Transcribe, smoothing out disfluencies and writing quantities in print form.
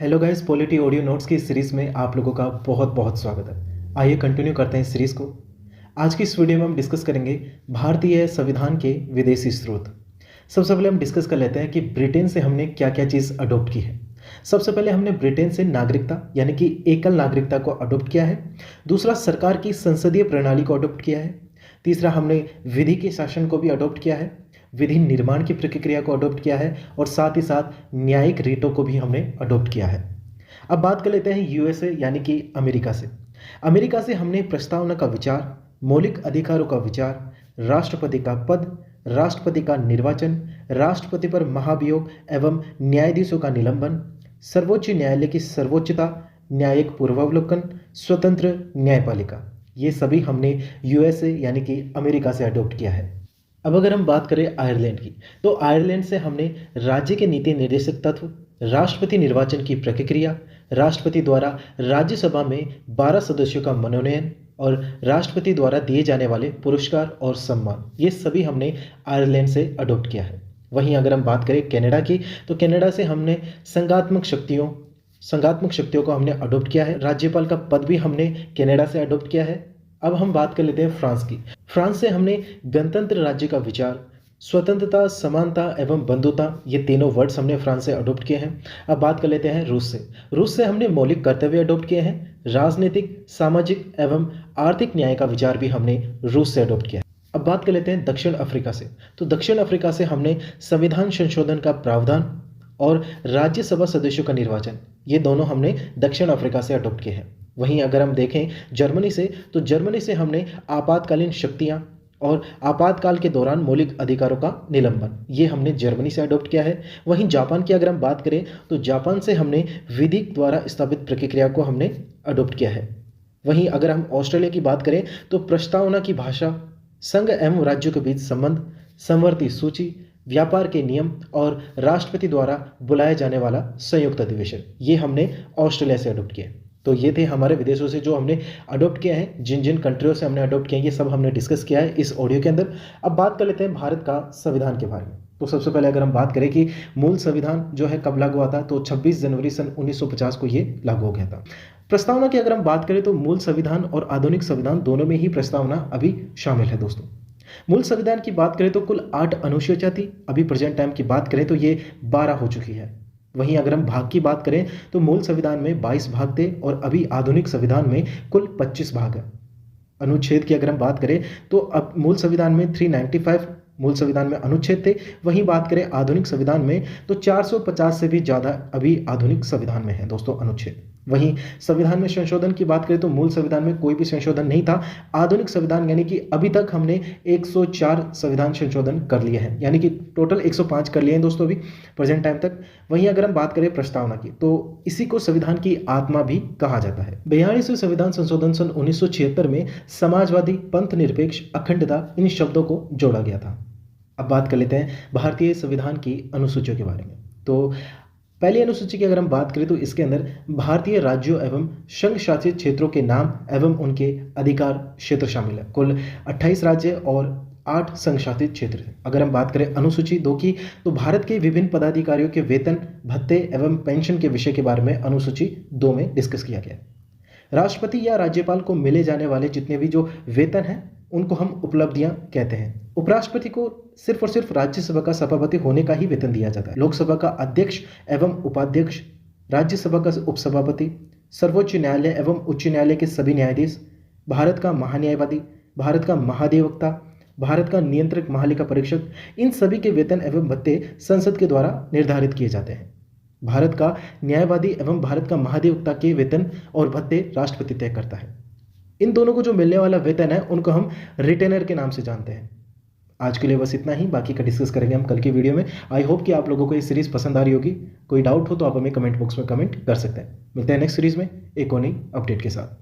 Hello guys, polity audio notes की इस series में आप लोगों का बहुत बहुत स्वागत है। आइए कंटिन्यू करते हैं इस सीरीज़ को। आज की इस वीडियो में हम डिस्कस करेंगे भारतीय संविधान के विदेशी स्रोत। सबसे पहले हम डिस्कस कर लेते हैं कि ब्रिटेन से हमने क्या क्या चीज़ अडॉप्ट की है। सबसे पहले हमने ब्रिटेन से नागरिकता यानी कि एकल नागरिकता को अडॉप्ट किया है। दूसरा, सरकार की संसदीय प्रणाली को अडॉप्ट किया है। तीसरा, हमने विधि के शासन को भी अडॉप्ट किया है। विधि निर्माण की प्रक्रिया को अडॉप्ट किया है और साथ ही साथ न्यायिक रीतों को भी हमने अडॉप्ट किया है। अब बात कर लेते हैं यूएसए यानी कि अमेरिका से। अमेरिका से हमने प्रस्तावना का विचार, मौलिक अधिकारों का विचार, राष्ट्रपति का पद, राष्ट्रपति का निर्वाचन, राष्ट्रपति पर महाभियोग एवं न्यायाधीशों का निलंबन, सर्वोच्च न्यायालय की सर्वोच्चता, न्यायिक पूर्वावलोकन, स्वतंत्र न्यायपालिका, ये सभी हमने यूएसए यानी कि अमेरिका से अडॉप्ट किया है। अब अगर हम बात करें आयरलैंड की, तो आयरलैंड से हमने राज्य के नीति निर्देशक तत्व, राष्ट्रपति निर्वाचन की प्रक्रिया, राष्ट्रपति द्वारा राज्यसभा में 12 सदस्यों का मनोनयन और राष्ट्रपति द्वारा दिए जाने वाले पुरस्कार और सम्मान, ये सभी हमने आयरलैंड से अडॉप्ट किया है। वहीं अगर हम बात करें कनाडा की, तो कनाडा से हमने संघात्मक शक्तियों को हमने अडॉप्ट किया है। राज्यपाल का पद भी हमने कनाडा से अडॉप्ट किया है। अब हम बात कर लेते हैं फ्रांस की। फ्रांस से हमने गणतंत्र राज्य का विचार, स्वतंत्रता, समानता एवं बंधुता, ये तीनों वर्ड्स हमने फ्रांस से अडॉप्ट किए हैं। अब बात कर लेते हैं रूस से। रूस से हमने मौलिक कर्तव्य अडॉप्ट किए हैं। राजनीतिक, सामाजिक एवं आर्थिक न्याय का विचार भी हमने रूस से अडॉप्ट किया है। अब बात कर लेते हैं दक्षिण अफ्रीका से। तो दक्षिण अफ्रीका से हमने संविधान संशोधन का प्रावधान और राज्यसभा सदस्यों का निर्वाचन, ये दोनों हमने दक्षिण अफ्रीका से अडॉप्ट किए हैं। वहीं अगर हम देखें जर्मनी से, तो जर्मनी से हमने आपातकालीन शक्तियां और आपातकाल के दौरान मौलिक अधिकारों का निलंबन, ये हमने जर्मनी से अडॉप्ट किया है। वहीं जापान की अगर हम बात करें, तो जापान से हमने विधि द्वारा स्थापित प्रक्रिया को हमने अडॉप्ट किया है। वहीं अगर हम ऑस्ट्रेलिया की बात करें, तो प्रस्तावना की भाषा, संघ एवं राज्यों के बीच संबंध, समवर्ती सूची, व्यापार के नियम और राष्ट्रपति द्वारा बुलाया जाने वाला संयुक्त अधिवेशन, ये हमने ऑस्ट्रेलिया से अडॉप्ट किया है। तो ये थे हमारे विदेशों से जो हमने अडॉप्ट किया है, जिन जिन कंट्रियों से हमने अडॉप्ट किया है, ये सब हमने डिस्कस किया है इस ऑडियो के अंदर। अब बात कर लेते हैं भारत का संविधान के बारे में। तो सबसे पहले अगर हम बात करें कि मूल संविधान जो है कब लागू हुआ था, तो 26 जनवरी सन 1950 को ये लागू हो गया था। प्रस्तावना की अगर हम बात करें, तो मूल संविधान और आधुनिक संविधान दोनों में ही प्रस्तावना अभी शामिल है दोस्तों। मूल संविधान की बात करें तो कुल 8 अनुसूचियां थी। अभी प्रेजेंट टाइम की बात करें तो ये 12 हो चुकी है। वहीं अगर हम भाग की बात करें, तो मूल संविधान में 22 भाग थे और अभी आधुनिक संविधान में कुल 25 भाग है। अनुच्छेद की अगर हम बात करें, तो अब मूल संविधान में 395 मूल संविधान में अनुच्छेद थे। वहीं बात करें आधुनिक संविधान में, तो 450 से भी ज़्यादा अभी आधुनिक संविधान में है दोस्तों अनुच्छेद। वहीं संविधान में संशोधन की बात करें, तो मूल संविधान में कोई भी संशोधन नहीं था। आधुनिक संविधान यानी कि अभी तक हमने 104 संविधान संशोधन कर लिए हैं, यानी कि टोटल 105 कर लिए हैं दोस्तों अभी प्रेजेंट टाइम तक। वहीं अगर हम बात करें प्रस्तावना की, तो इसी को संविधान की आत्मा भी कहा जाता है। 42वें संविधान संशोधन सन 1976 में समाजवादी, पंथ निरपेक्ष, अखंडता, इन शब्दों को जोड़ा गया था। अब बात कर लेते हैं भारतीय संविधान की अनुसूचियों के बारे में। तो पहली अनुसूची की अगर हम बात करें, तो इसके अंदर भारतीय राज्यों एवं संघ शासित क्षेत्रों के नाम एवं उनके अधिकार क्षेत्र शामिल है। कुल 28 राज्य और 8 संघ शासित क्षेत्र हैं। अगर हम बात करें अनुसूची 2 की, तो भारत के विभिन्न पदाधिकारियों के वेतन, भत्ते एवं पेंशन के विषय के बारे में अनुसूची 2 में डिस्कस किया गया है। राष्ट्रपति या राज्यपाल को मिले जाने वाले जितने भी जो वेतन हैं, उनको हम उपलब्धियां कहते हैं। उपराष्ट्रपति को सिर्फ और सिर्फ राज्यसभा का सभापति होने का ही वेतन दिया जाता है। लोकसभा का अध्यक्ष एवं उपाध्यक्ष, राज्यसभा का उपसभापति, सर्वोच्च न्यायालय एवं उच्च न्यायालय के सभी न्यायाधीश, भारत का महान्यायवादी, भारत का महाधिवक्ता, भारत का नियंत्रक महालेखा परीक्षक, इन सभी के वेतन एवं भत्ते संसद के द्वारा निर्धारित किए जाते हैं। भारत का न्यायवादी एवं भारत का महाधिवक्ता के वेतन और भत्ते राष्ट्रपति तय करता है। इन दोनों को जो मिलने वाला वेतन है, उनको हम रिटेनर के नाम से जानते हैं। आज के लिए बस इतना ही, बाकी का डिस्कस करेंगे हम कल की वीडियो में। आई होप कि आप लोगों को ये सीरीज पसंद आ रही होगी। कोई डाउट हो तो आप हमें कमेंट बॉक्स में कमेंट कर सकते हैं। मिलते हैं नेक्स्ट सीरीज में एक और नई अपडेट के साथ।